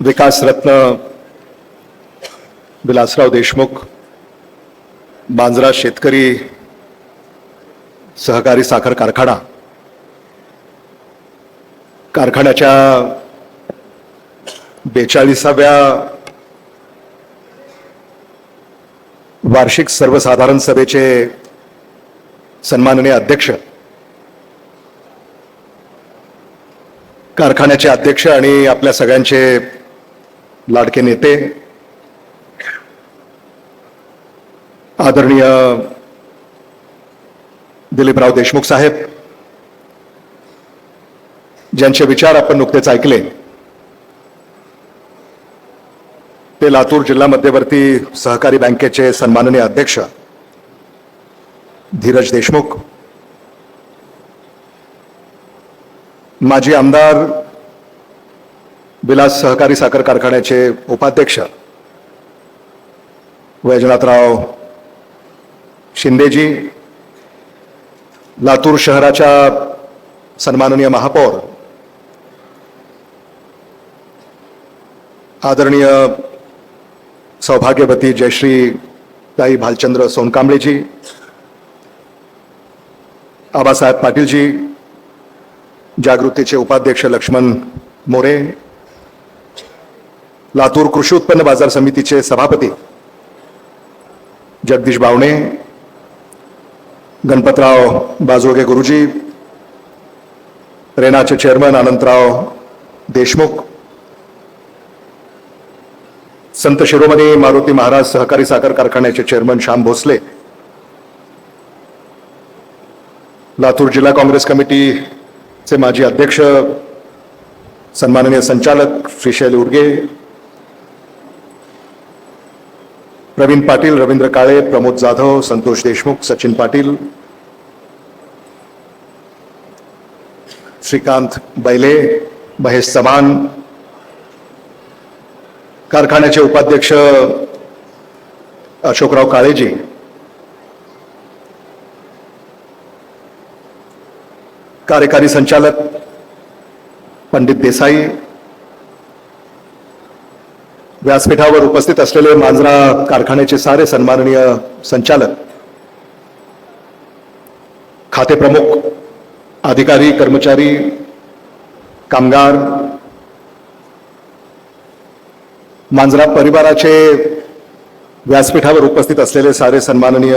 विकास रत्न विलासराव देशमुख मांजरा शेतकरी सहकारी साखर कारखान्याच्या 42व्या वार्षिक सर्वसाधारण सभेचे सन्माननीय अध्यक्ष, कारखान्याचे अध्यक्ष आणि आपल्या सगळ्यांचे लाडके नेते आदरणीय दिलीपराव देशमुख साहेब, ज्यांचे विचार आपण नुकतेच ऐकले, ते लातूर जिल्हा मध्यवर्ती सहकारी बँकेचे सन्माननीय अध्यक्ष धीरज देशमुख, माजी आमदार विलास सहकारी साखर कारखान्याचे उपाध्यक्ष वैजनाथराव शिंदेजी, लातूर शहराच्या सन्माननीय महापौर आदरणीय सौभाग्यवती जयश्री ताई भालचंद्र सोनकांबळेजी, आबासाहेब पाटीलजी, जागृतीचे उपाध्यक्ष लक्ष्मण मोरे, लातूर कृषी उत्पन्न बाजार समितीचे सभापती जगदीश बावणे, गणपतराव बाजोगे गुरुजी, रेनाचे चेअरमन अनंतराव देशमुख, संत शिरोमणी मारुती महाराज सहकारी साखर कारखान्याचे चेअरमन श्याम भोसले, लातूर जिल्हा काँग्रेस कमिटीचे माजी अध्यक्ष सन्माननीय संचालक श्रीशैल उर्गे, प्रवीण पाटील, रवींद्र काळे, प्रमोद जाधव, संतोष देशमुख, सचिन पाटील, श्रीकांत बैले, महेश चव्हाण, कारखान्याचे उपाध्यक्ष अशोकराव काळेजी, कार्यकारी संचालक पंडित देसाई, व्यासपीठावर उपस्थित असलेले मांजरा कारखान्याचे सारे सन्माननीय संचालक, खाते प्रमुख, अधिकारी, कर्मचारी, कामगार, मांजरा परिवाराचे व्यासपीठावर उपस्थित असलेले सारे सन्माननीय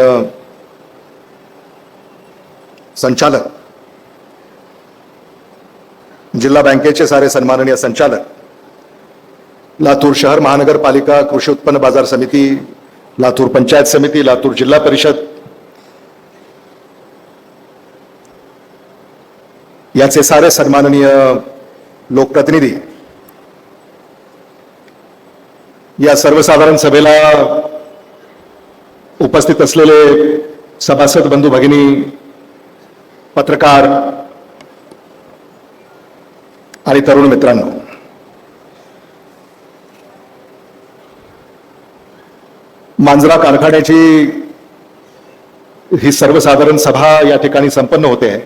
संचालक, जिल्हा बँकेचे सारे सन्माननीय संचालक, लातूर शहर महानगरपालिका कृषी उत्पन्न बाजार समिती, लातूर पंचायत समिती, लातूर जिल्हा परिषद याचे सारे सन्माननीय लोकप्रतिनिधी, या सर्वसाधारण सभेला उपस्थित असलेले सभासद बंधू भगिनी, पत्रकार आणि तरुण मित्रांनो, मांजरा कारखान्याची ही सर्वसाधारण सभा या ठिकाणी संपन्न होते आहे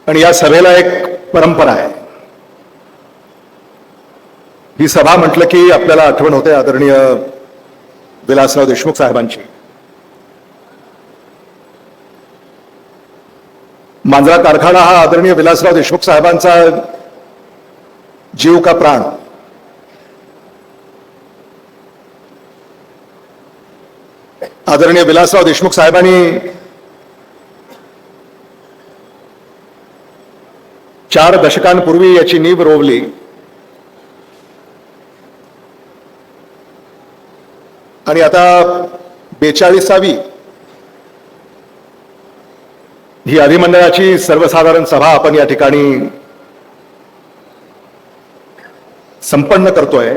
आणि या सभेला एक परंपरा आहे. ही सभा म्हटलं की आपल्याला आठवण होते आदरणीय विलासराव देशमुख साहेबांची. मांजरा कारखाना हा आदरणीय विलासराव देशमुख साहेबांचा जीव का प्राण. आदरणीय विलासराव देशमुख साहेबांनी 4 दशकांपूर्वी याची नीव रोवली आणि आता 42वी ही अधिमंडळाची सर्वसाधारण सभा आपण या ठिकाणी संपन्न करतोय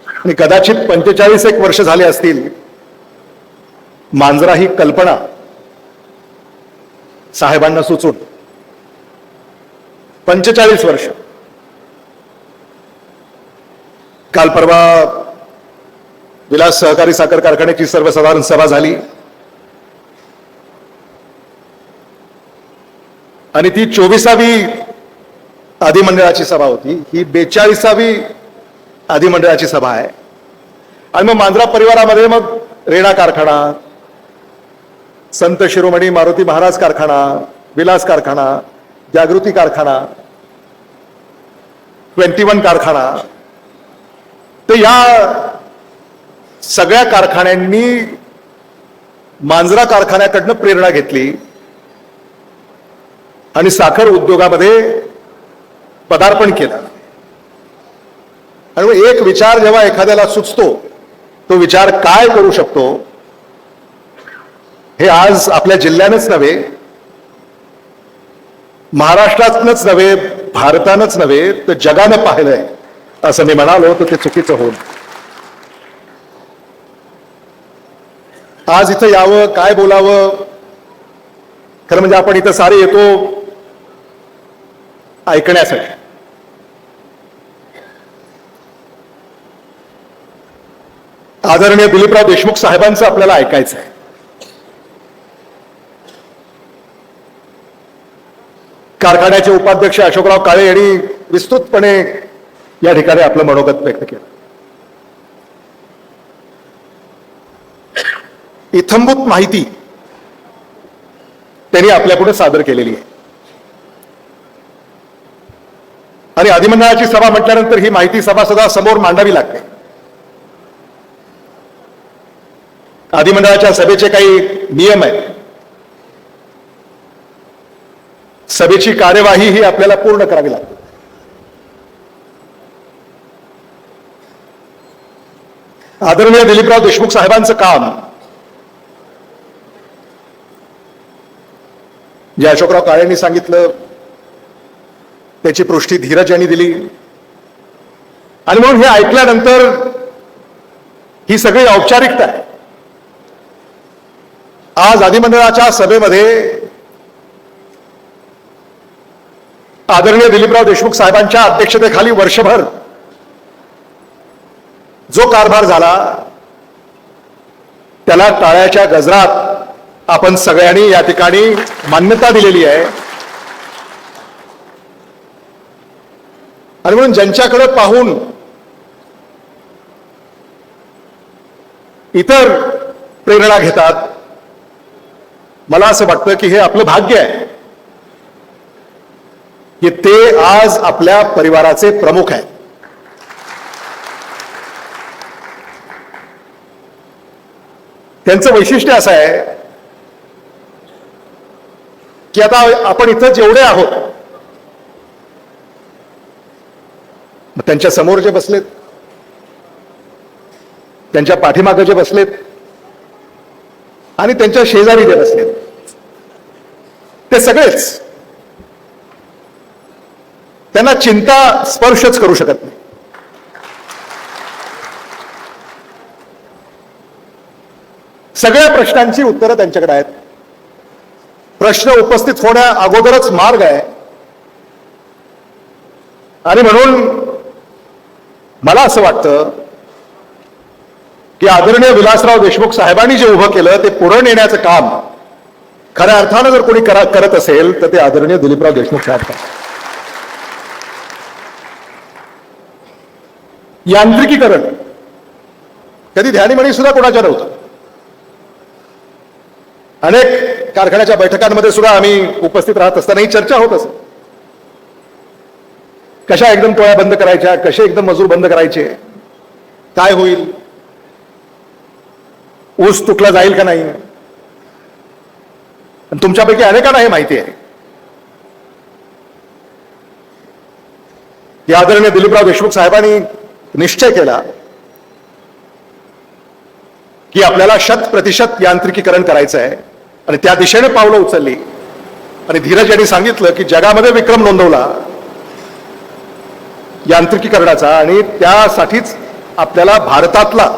आणि कदाचित 45 एक वर्ष झाले असतील मांजरा ही कल्पना साहेबांना सुचून. 45 वर्ष. काल परवा विलास सहकारी साखर कारखान्याची सर्वसाधारण सभा झाली आणि ती 24वी अधिमंडळाची सभा होती. ही 42वी अधिमंडळाची सभा आहे. आणि मग मांजरा परिवारामध्ये मग रेणा कारखाना, संत शिरोमणी मारुती महाराज कारखाना, विलास कारखाना, जागृती कारखाना, 21 कारखाना, तर या सगळ्या कारखान्यांनी मांजरा कारखान्याकडनं प्रेरणा घेतली आणि साखर उद्योगामध्ये पदार्पण केलं. आणि एक विचार जेव्हा एखाद्याला सुचतो, तो विचार काय करू शकतो हे आज आपल्या जिल्ह्यानंच नव्हे, महाराष्ट्रातच नव्हे, भारतानंच नव्हे तर जगानं पाहिलंय. असं मी म्हणालो तर ते चुकीचं होईल. आज इथं यावं, काय बोलावं, खरं म्हणजे आपण इथं सारे येतो ऐकण्यासाठी. आदरणीय दिलीपराव देशमुख साहेबांचं आपल्याला ऐकायचं आहे. कारखान्याचे उपाध्यक्ष अशोकराव काळे यांनी विस्तृतपणे या ठिकाणी आपलं मनोगत व्यक्त केलं. इत्थंभूत माहिती त्यांनी आपल्यापुढे सादर केलेली आहे. आणि अधिमंडळाची सभा म्हटल्यानंतर ही माहिती सभासदांसमोर मांडावी लागते. अधिमंडळाच्या सभेचे काही नियम आहेत. सभेची कार्यवाही ही आपल्याला पूर्ण करावी लागते. आदरणीय दिलीपराव देशमुख साहेबांचं काम जे अशोकराव काळेंनी सांगितलं त्याची पुष्टी धीरज यांनी दिली. आणि म्हणून हे ऐकल्यानंतर ही सगळी औपचारिकता आहे. आज अधिमंडळाच्या सभेमध्ये आदरणीय दिलीपराव देशमुख साहेबांच्या अध्यक्षतेखाली वर्षभर जो कारभार झाला त्याला टाळ्याच्या गजरात आपण सगळ्यांनी या ठिकाणी मान्यता दिलेली आहे. आणि म्हणून ज्यांच्याकडे पाहून इतर प्रेरणा घेतात, मला असं वाटतं की हे आपलं भाग्य आहे की ते आज आपल्या परिवाराचे प्रमुख आहेत. त्यांचं वैशिष्ट्य असं आहे की आता आपण इथं जेवढे आहोत त्यांच्या समोर जे बसलेत, त्यांच्या पाठीमागे जे बसलेत आणि त्यांच्या शेजारी जे बसलेत ते सगळेच त्यांना चिंता स्पर्शच करू शकत नाही. सगळ्या प्रश्नांची उत्तरं त्यांच्याकडे आहेत. प्रश्न उपस्थित होण्या अगोदरच मार्ग आहे. आणि म्हणून मला असं वाटतं की आदरणीय विलासराव देशमुख साहेबांनी जे उभं केलं ते पुढे नेण्याचं काम खऱ्या अर्थानं जर कोणी करत असेल तर ते आदरणीय दिलीपराव देशमुख साहेब करतात. यांत्रिकीकरण कधी ध्यानीमणी सुद्धा कोणाच्या नव्हतं. अनेक कारखान्याच्या बैठकांमध्ये सुद्धा आम्ही उपस्थित राहत असताना ही चर्चा होत असत. कशा एकदम टोळ्या बंद करायच्या, कसे एकदम मजूर बंद करायचे, काय होईल, ऊस तुटला जाईल का नाही. तुमच्यापैकी अनेकांना हे माहिती आहे की आदरणीय दिलीपराव देशमुख साहेबांनी निश्चय केला की आपल्याला 100% यांत्रिकीकरण करायचं आहे आणि त्या दिशेने पावलं उचलली. आणि धीरज यांनी सांगितलं की जगामध्ये विक्रम नोंदवला यांत्रिकीकरणाचा आणि त्यासाठीच आपल्याला भारतातला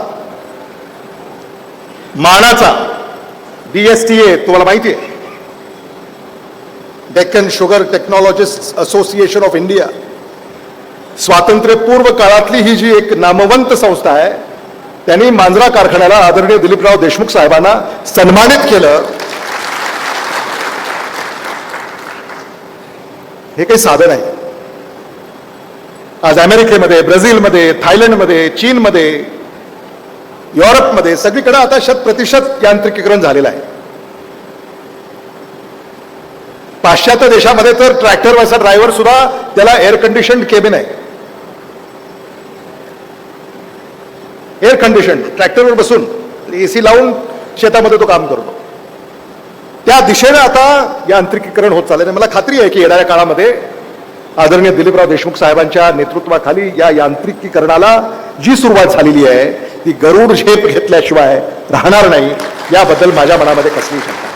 मानाचा DSTA तुम्हाला माहिती आहे, Deccan sugar technologist association of India, स्वातंत्र्यपूर्व काळातली ही जी एक नामवंत संस्था आहे त्यांनी मांजरा कारखान्याला आदरणीय दिलीपराव देशमुख साहेबांना सन्मानित केलं. हे काही साधन आहे. आज अमेरिकेमध्ये, ब्राझीलमध्ये, थायलंडमध्ये, चीनमध्ये, युरोपमध्ये सगळीकडे आता 100% यांत्रिकीकरण झालेलं आहे. पाश्चात्य देशामध्ये तर ट्रॅक्टरवरचा ड्रायव्हर सुद्धा त्याला एअर कंडिशन केबिन आहे. एअर कंडिशन ट्रॅक्टरवर बसून एसी लावून शेतामध्ये तो काम करतो. त्या दिशेने आता यांत्रिकीकरण होत चाललंय. मला खात्री आहे की येणाऱ्या काळामध्ये आदरणीय दिलीपराव देशमुख साहेबांच्या नेतृत्वाखाली या यांत्रिकीकरणाला जी सुरुवात झालेली आहे ती गरुड झेप घेतल्याशिवाय राहणार नाही, याबद्दल माझ्या मनामध्ये कसलीही शंका नाही.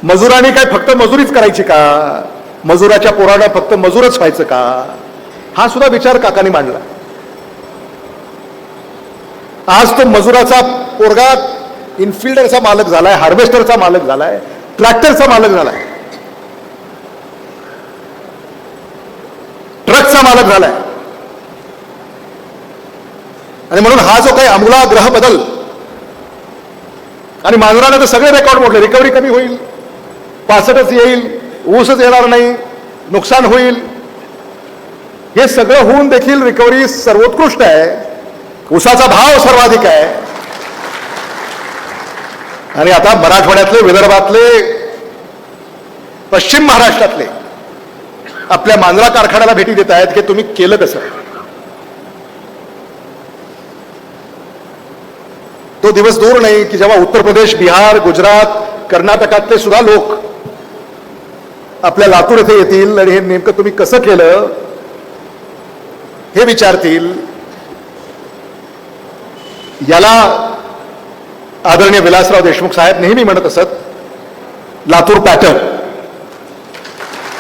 मजुरांनी काय फक्त मजुरीच करायची का? मजुराच्या पोरानं फक्त मजूरच व्हायचं का? हा सुद्धा विचार काकांनी मांडला. आज तो मजुराचा पोरगा इनफिल्डरचा मालक झालाय, हार्वेस्टरचा मालक झालाय, ट्रॅक्टरचा मालक झालाय, ट्रकचा मालक झालाय. आणि म्हणून हा जो काही आमूलाग्र बदल, आणि मांजराने तर सगळे रेकॉर्ड मोडले. रिकव्हरी कमी होईल, 65 येईल, ऊसच येणार नाही, नुकसान होईल, हे सगळं होऊन देखील रिकव्हरी सर्वोत्कृष्ट आहे. ऊसाचा भाव सर्वाधिक आहे. आणि आता मराठवाड्यातले, विदर्भातले, पश्चिम महाराष्ट्रातले आपल्या मांजरा कारखान्याला भेटी देत आहेत की तुम्ही केलं कसं. तो दिवस दूर नाही की जेव्हा उत्तर प्रदेश, बिहार, गुजरात, कर्नाटकातले सुद्धा लोक आपल्या लातूर येथे येतील आणि हे नेमकं तुम्ही कसं केलं हे विचारतील. याला आदरणीय विलासराव देशमुख साहेब नेहमी म्हणत असत, लातूर पॅटर्न.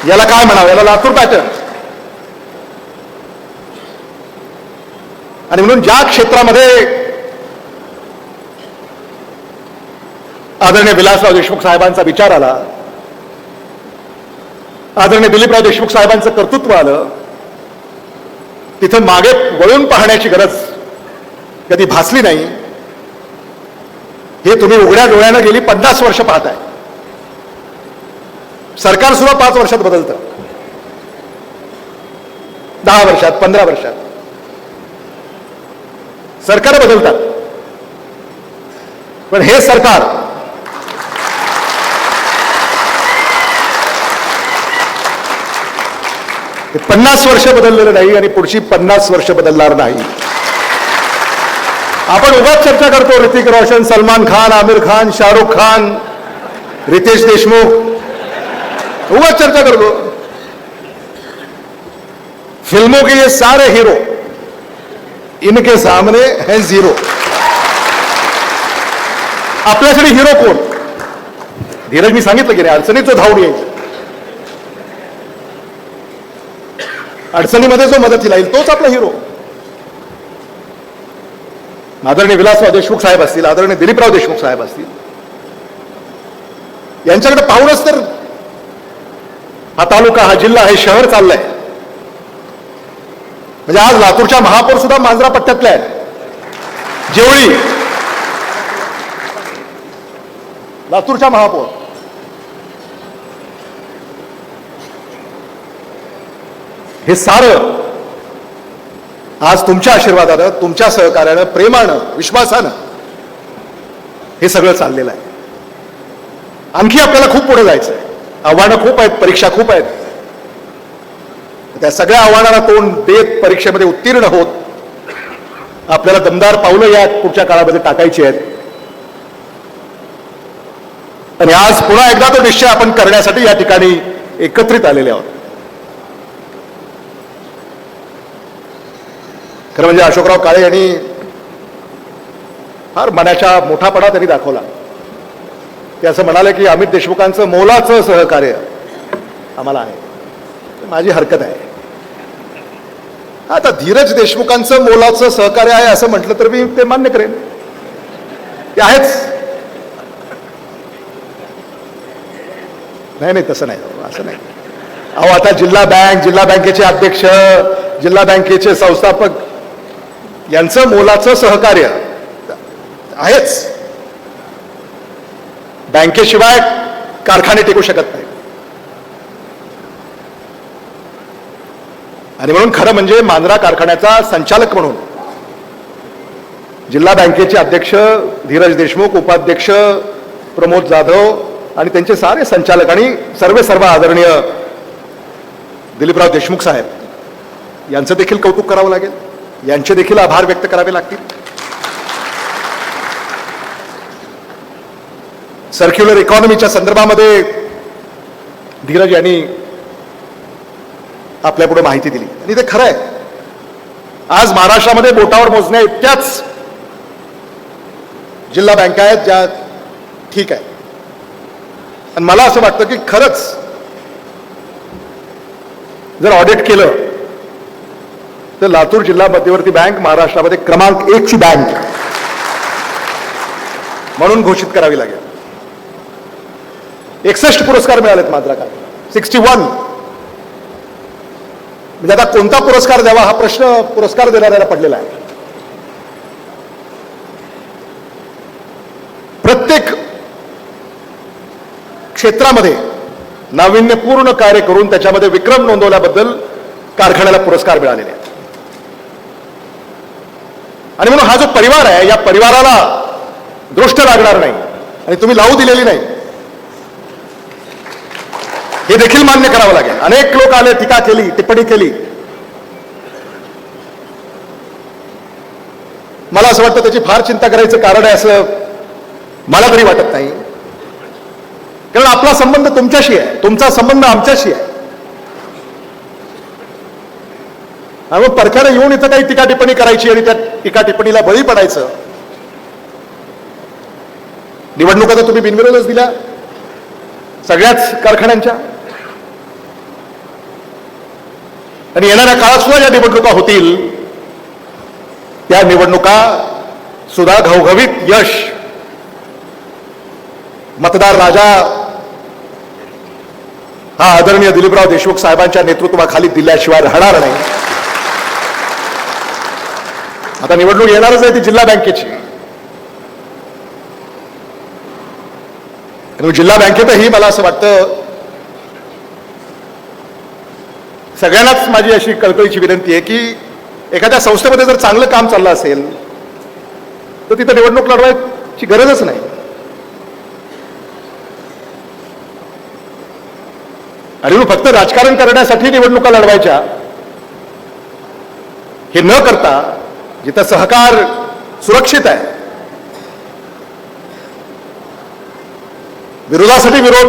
याला काय म्हणावं? याला लातूर पॅटर्न. आणि म्हणून ज्या क्षेत्रामध्ये आदरणीय विलासराव देशमुख साहेबांचा विचार आला, आदरणीय दिलीपराव देशमुख साहेबांचं कर्तृत्व आलं, तिथं मागे वळून पाहण्याची गरज कधी भासली नाही. हे तुम्ही उघड्या डोळ्यानं गेली 50 वर्ष पाहताय. सरकार सुद्धा 5 वर्षात बदलतं, 10 वर्षात, 15 वर्षात सरकार बदलतात. पण हे सरकार हे 50 वर्ष बदललेलं नाही आणि पुढची 50 वर्ष बदलणार नाही. आपण उगाच चर्चा करतो, ऋतिक रोशन, सलमान खान, आमिर खान, शाहरुख खान, रितेश देशमुख, उगाच चर्चा करतो. फिल्मों के ये सारे हीरो इनके सामने है झिरो. आपल्यासाठी हिरो कोण? धीरज मी सांगितलं की रे, अडचणीत जो धावून यायचा, अडचणीमध्ये जो मदतीला येईल तोच आपला हिरो. आदरणीय विलासराव देशमुख साहेब असतील, आदरणीय दिलीपराव देशमुख साहेब असतील, यांच्याकडे पाहूनच तर हा तालुका, हा जिल्हा, हे शहर चाललंय. म्हणजे आज लातूरच्या महापौर सुद्धा मांजरा पट्ट्यातल्या आहेत. जेवळी लातूरच्या महापौर. हे सारं आज तुमच्या आशीर्वादानं, तुमच्या सहकार्यानं, प्रेमानं, विश्वासानं हे सगळं चाललेलं आहे. आणखी आपल्याला खूप पुढे जायचं आहे. आव्हानं खूप आहेत, परीक्षा खूप आहेत. त्या सगळ्या आव्हानांना तोंड देत परीक्षेमध्ये उत्तीर्ण होत आपल्याला दमदार पावलं या पुढच्या काळामध्ये टाकायची आहेत. आणि आज पुन्हा एकदा तो निश्चय आपण करण्यासाठी या ठिकाणी एकत्रित आलेले आहोत. खरं म्हणजे अशोकराव काळे यांनी फार मनाच्या मोठापणा त्यांनी दाखवला. ते असं म्हणाले की अमित देशमुखांचं मोलाचं सहकार्य आम्हाला आहे. माझी हरकत आहे. आता धीरज देशमुखांचं मोलाचं सहकार्य आहे असं म्हटलं तर मी ते मान्य करेन, ते आहेच. नाही नाही, तसं नाही, असं नाही. अहो आता जिल्हा बँक, जिल्हा बँकेचे अध्यक्ष, जिल्हा बँकेचे संस्थापक यांचं मोलाचं सहकार्य आहेच. बँकेशिवाय कारखाने टिकू शकत नाही. आणि म्हणून खरं म्हणजे मांजरा कारखान्याचा संचालक म्हणून जिल्हा बँकेचे अध्यक्ष धीरज देशमुख, उपाध्यक्ष प्रमोद जाधव आणि त्यांचे सारे संचालक आणि सर्व आदरणीय दिलीपराव देशमुख साहेब यांचं देखील कौतुक करावं लागेल, यांचे देखील आभार व्यक्त करावे लागतील. सर्क्युलर इकॉनॉमीच्या संदर्भामध्ये धीरज यांनी आपल्या पुढे माहिती दिली आणि ते खरं आहे. आज महाराष्ट्रामध्ये बोटावर मोजण्या इतक्याच जिल्हा बँका आहेत ज्या ठीक आहे. आणि मला असं वाटतं की खरंच जर ऑडिट केलं तर लातूर जिल्हा मध्यवर्ती बँक महाराष्ट्रामध्ये क्रमांक 1 ची बँक म्हणून घोषित करावी लागेल. 61 पुरस्कार मिळालेत मांजरा कारखान्याला, 61. म्हणजे आता कोणता पुरस्कार द्यावा हा प्रश्न पुरस्कार देणाऱ्याला पडलेला आहे. प्रत्येक क्षेत्रामध्ये नाविन्यपूर्ण कार्य करून त्याच्यामध्ये विक्रम नोंदवल्याबद्दल कारखान्याला पुरस्कार मिळालेले आहेत. आणि म्हणून हा जो परिवार आहे या परिवाराला दृष्ट लागणार नाही आणि तुम्ही लावू दिलेली नाही हे देखील मान्य करावं लागेल. अनेक लोक आले, टीका केली, टिप्पणी केली. मला असं वाटतं त्याची फार चिंता करायचं कारण आहे असं मला तरी वाटत नाही. कारण आपला संबंध तुमच्याशी आहे, तुमचा संबंध आमच्याशी आहे. आणि मग परक्याने येऊन इथं काही टीका टिप्पणी करायची आणि त्या टीका टिप्पणीला बळी पडायचं. निवडणुका तर तुम्ही बिनविरोधच दिल्या सगळ्याच कारखान्यांच्या. आणि येणाऱ्या काळात सुद्धा ज्या निवडणुका होतील त्या निवडणुका सुद्धा घवघवीत यश मतदार राजा हा आदरणीय दिलीपराव देशमुख साहेबांच्या नेतृत्वाखाली दिल्याशिवाय राहणार नाही. आता निवडणूक येणारच आहे ती जिल्हा बँकेची. जिल्हा बँकेतही मला असं वाटतं सगळ्यांनाच माझी अशी कळकळीची विनंती आहे की एखाद्या संस्थेमध्ये जर चांगलं काम चाललं असेल तर तिथं निवडणूक लढवायची गरजच नाही. आणि मग फक्त राजकारण करण्यासाठी निवडणुका लढवायच्या हे न करता जिथं सहकार सुरक्षित आहे, विरोधासाठी विरोध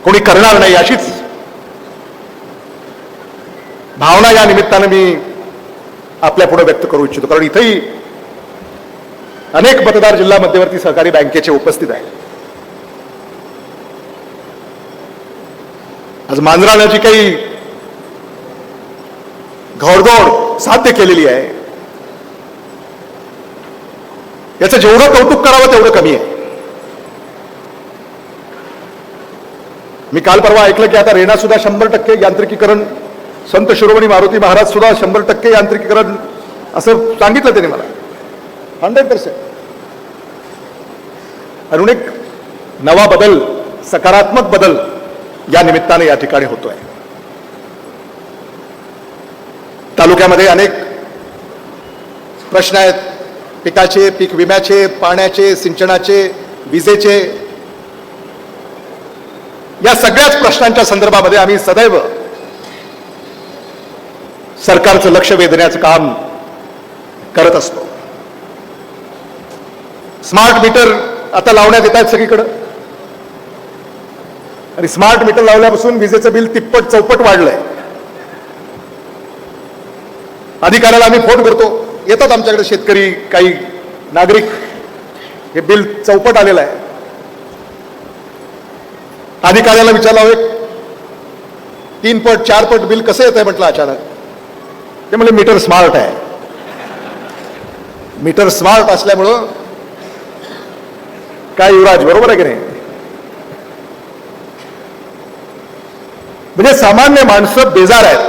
कोणी करणार नाही अशीच भावना या निमित्तानं मी आपल्या पुढे व्यक्त करू इच्छितो. कारण इथेही अनेक मतदार जिल्हा मध्यवर्ती सहकारी बँकेचे उपस्थित आहेत. आज मांजरानं जी काही घोडदौड साध्य केलेली आहे याचं जेवढं कौतुक करावं तेवढं कमी आहे. मी काल परवा ऐकलं की आता रेणा सुद्धा 100% यांत्रिकीकरण, संत शिरोमणी मारुती महाराज सुद्धा 100% यांत्रिकीकरण असं सांगितलं त्यांनी मला. 100%. आणि एक नवा बदल, सकारात्मक बदल या निमित्ताने या ठिकाणी होतोय. तालुक्यामध्ये अनेक प्रश्न आहेत, पिकाचे, पीक विम्याचे, पाण्याचे, सिंचनाचे, विजेचे. या सगळ्याच प्रश्नांच्या संदर्भामध्ये आम्ही सदैव सरकारचं लक्ष वेधण्याचं काम करत असतो. स्मार्ट मीटर आता लावण्यात येत आहेत सगळीकडे आणि स्मार्ट मीटर लावल्यापासून विजेचं बिल तिप्पट चौपट वाढलंय. अधिकाऱ्याला आम्ही फोन करतो, येतात आमच्याकडे शेतकरी, काही नागरिक, हे बिल चौपट आलेलं आहे. अधिकाऱ्याला विचारलं, एक 3 पट 4 पट बिल कसं येत आहे म्हटलं अचानक. ते म्हणजे मीटर स्मार्ट आहे. मीटर स्मार्ट असल्यामुळं काय युवराज बरोबर आहे की नाही. म्हणजे सामान्य माणसं बेजार आहेत.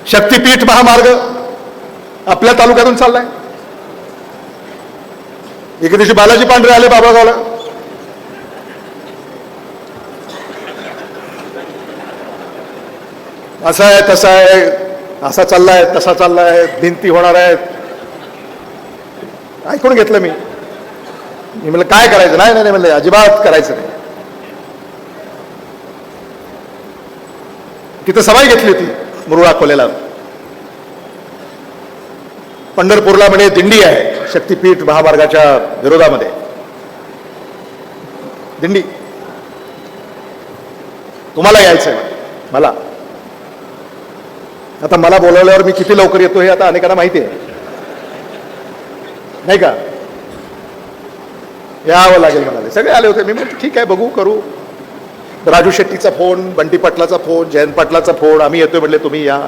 शक्तीपीठ महामार्ग आपल्या तालुक्यातून चाललाय. एके दिवशी बालाजी पांढरे आले बाबळगावला, असं आहे तसं आहे, असा चाललाय तसा चाललाय, भिंती होणार आहेत. ऐकून घेतलं मी म्हणलं काय करायचं, नाही नाही म्हणलं अजिबात करायचं नाही. तिथं सभा घेतली होती मुरुड अकोल्याला. पंढरपूरला म्हणे दिंडी आहे शक्तीपीठ महामार्गाच्या विरोधामध्ये, दिंडी. तुम्हाला यायचंय मला. आता मला बोलवल्यावर मी किती लवकर येतो हे आता अनेकांना माहिती आहे, नाही का? यावं लागेल म्हणाले. सगळे आले होते. मी म्हणतो ठीक आहे, बघू करू. राजू शेट्टीचा फोन, बंटी पाटलाचा फोन, जयंत पाटलाचा फोन, आम्ही येतोय म्हटले तुम्ही या.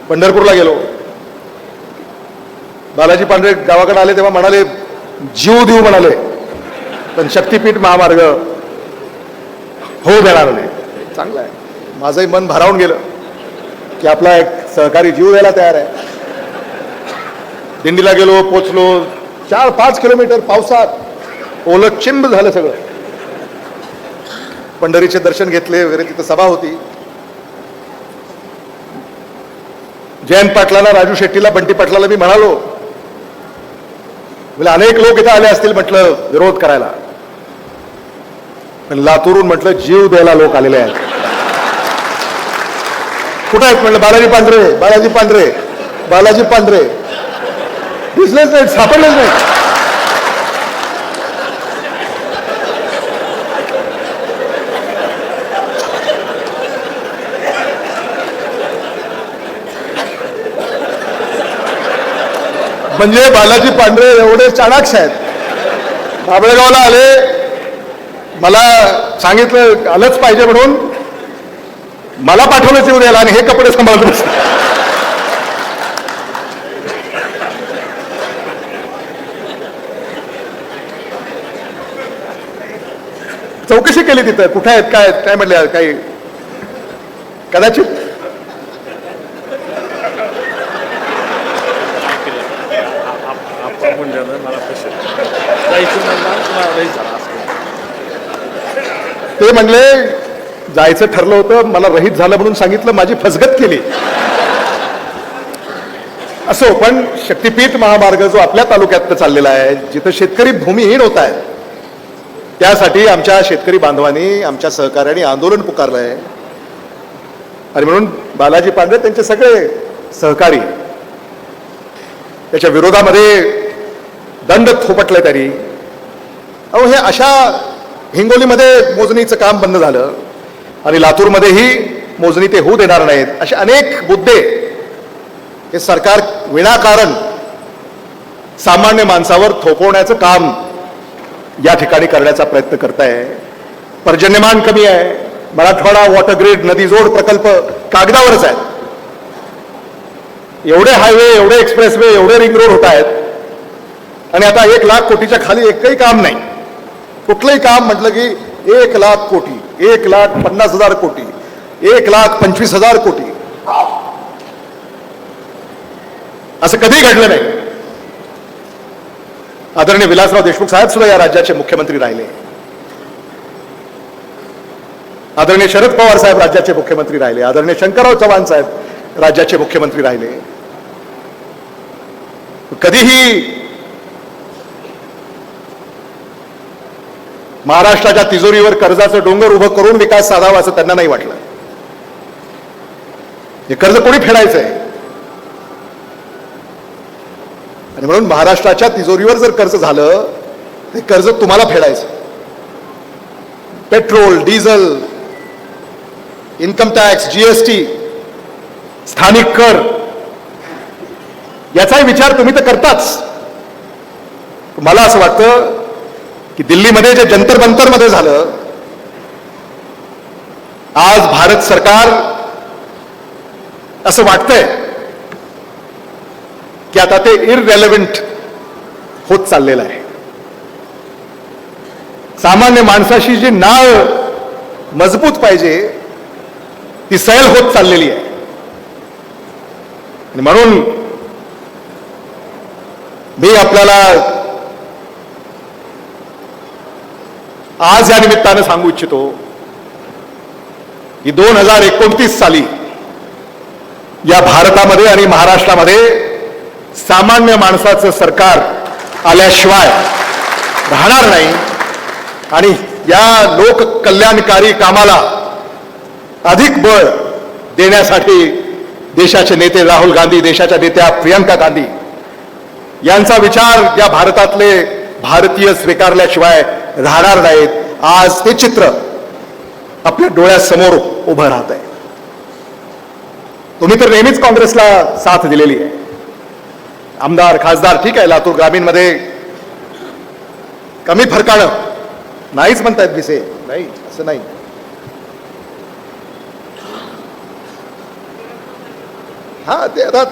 पंढरपूरला गेलो. बालाजी पांढरे गावाकडे आले तेव्हा म्हणाले जीव देऊ म्हणाले, पण शक्तीपीठ महामार्ग होऊ देणार नाही. चांगलं आहे. माझंही मन भारावून गेलं की आपला एक सहकारी जीव द्यायला तयार आहे. दिंडीला गेलो, पोचलो. 4-5 किलोमीटर पावसात ओलं चिंब झालं सगळं. पंढरीचे दर्शन घेतले वगैरे. तिथं सभा होती. जयंत पाटलाला, राजू शेट्टीला, बंटी पाटलाला मी म्हणालो, म्हणजे अनेक लोक इथं आले असतील म्हटलं विरोध करायला, पण लातूरून म्हटलं जीव द्यायला लोक आलेले आहेत. कुठं आहेत म्हटलं? बालाजी पांढरे, बालाजी पांढरे, बालाजी पांढरे. दिसलेच नाहीत, सापडलेच नाहीत. म्हणजे बालाजी पांढरे एवढे चाणाक्ष आहेत. बाबळेगावला आले, मला सांगितलं आलंच पाहिजे म्हणून, मला पाठवलंच येऊ द्यायला आणि हे कपडे सांभाळत बसले. चौकशी केली तिथं, कुठे आहेत काय काय म्हणले, काही कदाचित ते म्हणले जायचं ठरलं होतं, मला रहित झालं म्हणून सांगितलं, माझी फसगत केली. असो, पण शक्तीपीठ महामार्ग जो आपल्या तालुक्यात चाललेला आहे, जिथं शेतकरी भूमिहीन होत आहेत, त्यासाठी आमच्या शेतकरी बांधवांनी, आमच्या सहकार्याने आंदोलन पुकारलं आहे. आणि म्हणून बालाजी पांढरे त्यांचे सगळे सहकारी त्याच्या विरोधामध्ये दंड थोपटले. तरी अहो, हे अशा हिंगोलीमध्ये मोजणीचं काम बंद झालं आणि लातूरमध्येही मोजणी ते होऊ देणार नाहीत, असे अनेक मुद्दे हे सरकार विनाकारण सामान्य माणसावर थोपवण्याचं काम या ठिकाणी करण्याचा प्रयत्न करत आहे. पर्जन्यमान कमी आहे. मराठवाडा वॉटर ग्रीड नदी जोड प्रकल्प कागदावरच आहे. एवढे हायवे, एवढे एक्सप्रेसवे, एवढे रिंग रोड होत आहेत आणि आता 1 लाख कोटीच्या खाली एकही काम नाही. कुठलंही काम म्हटलं की 1 लाख कोटी, 1,50,000 कोटी, 1,25,000 कोटी, असं कधी घडलं नाही. आदरणीय विलासराव देशमुख साहेब सुद्धा या राज्याचे मुख्यमंत्री राहिले. आदरणीय शरद पवार साहेब राज्याचे मुख्यमंत्री राहिले. आदरणीय शंकरराव चव्हाण साहेब राज्याचे मुख्यमंत्री राहिले. कधीही महाराष्ट्राच्या तिजोरीवर कर्जाचं डोंगर उभं करून विकास साधावा असं त्यांना नाही वाटलं. हे कर्ज कोणी फेडायचंय? आणि म्हणून महाराष्ट्राच्या तिजोरीवर जर कर्ज झालं, ते कर्ज तुम्हाला फेडायचं. Petrol, diesel, income tax, GST, स्थानिक कर, याचाही विचार तुम्ही तर करताच. मला असं वाटतं की दिल्लीमध्ये जे जंतर मंतर मध्ये झालं, आज भारत सरकार असं वाटतंय की आता ते इररेलेव्हंट होत चाललेलं आहे. सामान्य माणसाशी जी नाळ मजबूत पाहिजे ती सैल होत चाललेली आहे. आणि म्हणून मी आपल्याला आज या निमित्तानं सांगू इच्छितो की 2029 साली या भारतामध्ये आणि महाराष्ट्रामध्ये सामान्य माणसाचं सरकार आल्याशिवाय राहणार नाही आणि या लोक कल्याणकारी कामाला अधिक बळ देण्यासाठी देशाचे नेते राहुल गांधी, देशाच्या नेत्या प्रियंका गांधी यांचा विचार या भारतातले भारतीय स्वीकारल्याशिवाय राहणार नाहीत. आज हे चित्र आपल्या डोळ्यासमोर उभं राहत आहे. तुम्ही तर नेहमीच काँग्रेसला साथ दिलेली आहे. आमदार खासदार ठीक आहे, लातूर ग्रामीणमध्ये कमी फरकानं नाहीच म्हणतायत दिसे, नाही असं नाही. हा ते आता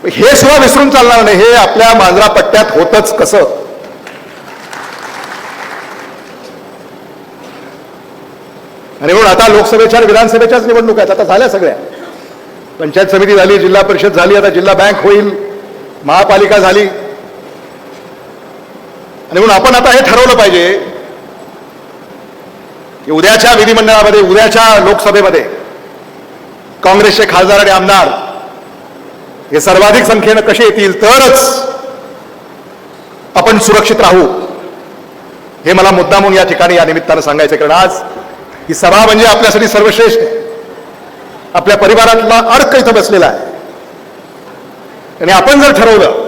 हे सुद्धा विसरून चालणार नाही. हे आपल्या मांजरा पट्ट्यात होतच कसं. आणि म्हणून आता लोकसभेच्या विधानसभेच्याच निवडणूक आहेत. आता झाल्या सगळ्या. पंचायत समिती झाली, जिल्हा परिषद झाली, आता जिल्हा बँक होईल, महापालिका झाली. आणि म्हणून आपण आता हे ठरवलं पाहिजे की उद्याच्या विधिमंडळामध्ये, उद्याच्या लोकसभेमध्ये काँग्रेसचे खासदार आणि आमदार हे सर्वाधिक संख्येनं कसे येतील तरच आपण सुरक्षित राहू. हे मला मुद्दामून या ठिकाणी या निमित्तानं सांगायचं. कारण आज ही सभा म्हणजे आपल्यासाठी सर्वश्रेष्ठ आहे. आपल्या परिवारातला अर्क इथं बसलेला आहे. आणि आपण जर ठरवलं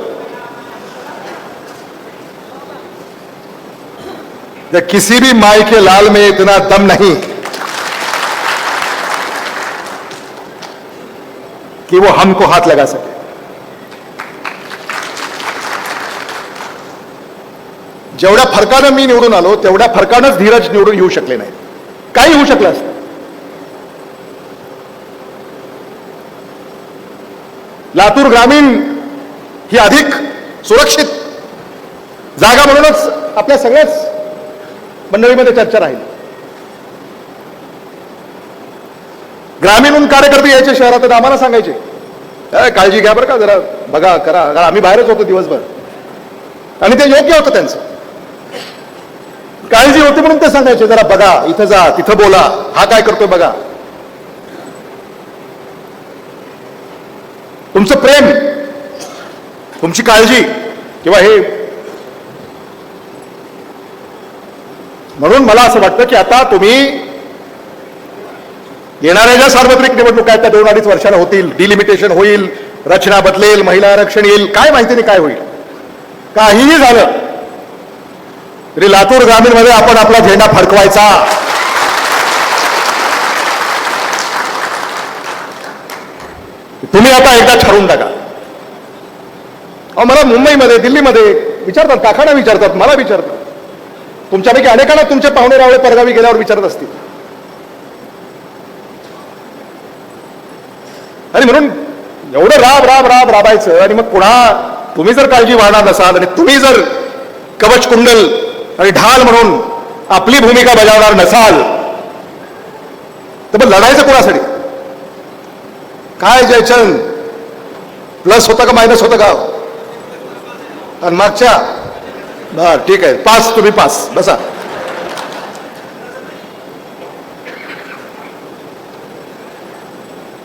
कि किसी भी माई के लाल में इतना दम नहीं कि वो हमको हाथ लगा सके. जेवढ्या फरकानं मी निवडून आलो तेवढ्या फरकानंच धीरज निवडून येऊ शकले नाही. काही होऊ शकलं असतं. लातूर ग्रामीण ही अधिक सुरक्षित जागा म्हणूनच आपल्या सगळ्याच मंडळीमध्ये चर्चा राहील. ग्रामीणहून कार्यकर्ते यायचे शहरात तर आम्हाला सांगायचे काळजी घ्या बरं का, जरा बघा करा. आम्ही बाहेरच होतो दिवसभर आणि ते योग्य होतं. त्यांचं काळजी होती म्हणून ते सांगायचे जरा बघा, इथं जा, तिथं बोला, हा काय करतोय बघा. तुमचं प्रेम, तुमची काळजी किंवा हे. म्हणून मला असं वाटतं की आता तुम्ही येणाऱ्या ज्या सार्वत्रिक निवडणुका आहेत त्या 2-2.5 वर्षानं होतील. डिलिमिटेशन होईल, रचना बदलेल, महिला आरक्षण येईल, काय माहिती नाही काय होईल. काहीही झालं तरी लातूर ग्रामीणमध्ये आपण आपला झेंडा फडकवायचा. तुम्ही आता एकदा ठरवून टाका. मला मुंबईमध्ये, दिल्लीमध्ये विचारतात, काकांना विचारतात, मला विचारतात. तुमच्यापैकी अनेकांना तुमचे पाहुणे रावळे परगावी गेल्यावर विचारत असतील. आणि म्हणून एवढं राबायचं आणि मग पुन्हा तुम्ही जर काळजी वाहणार नसाल आणि तुम्ही जर कवच कुंडल आणि ढाल म्हणून आपली भूमिका बजावणार नसाल तर मग लढायचं कोणासाठी. काय जयचंद प्लस होतं का मायनस होतं का. आणि मागच्या बर ठीक आहे, पास तुम्ही पास बसा.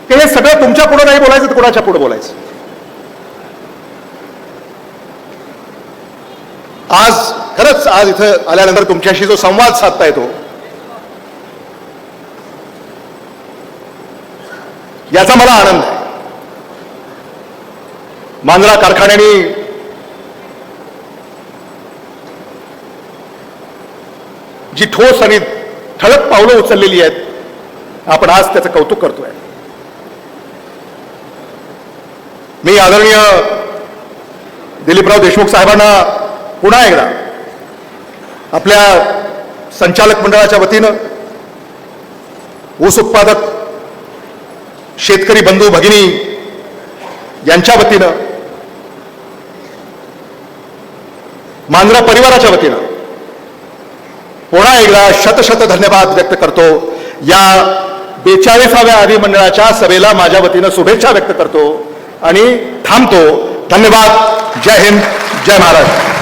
हे सगळं तुमच्या पुढे नाही बोलायचं तर कोणाच्या पुढे बोलायचं. आज खरंच आज इथं आल्यानंतर तुमच्याशी जो संवाद साधता येतो याचा मला आनंद आहे. मांजरा कारखान्याने जी ठोस आणि ठळक पावलं उचललेली आहेत, आपण आज त्याचं कौतुक करतोय. मी आदरणीय दिलीपराव देशमुख साहेबांना पुन्हा एकदा आपल्या संचालक मंडळाच्या वतीनं, ऊस उत्पादक शेतकरी बंधू भगिनी यांच्या वतीनं, मांजरा परिवाराच्या वतीनं पुन्हा एकदा शत धन्यवाद व्यक्त करतो. या 42व्या अधिमंडळाच्या सभेला माझ्या वतीनं शुभेच्छा व्यक्त करतो आणि थांबतो. धन्यवाद. जय हिंद, जय महाराष्ट्र.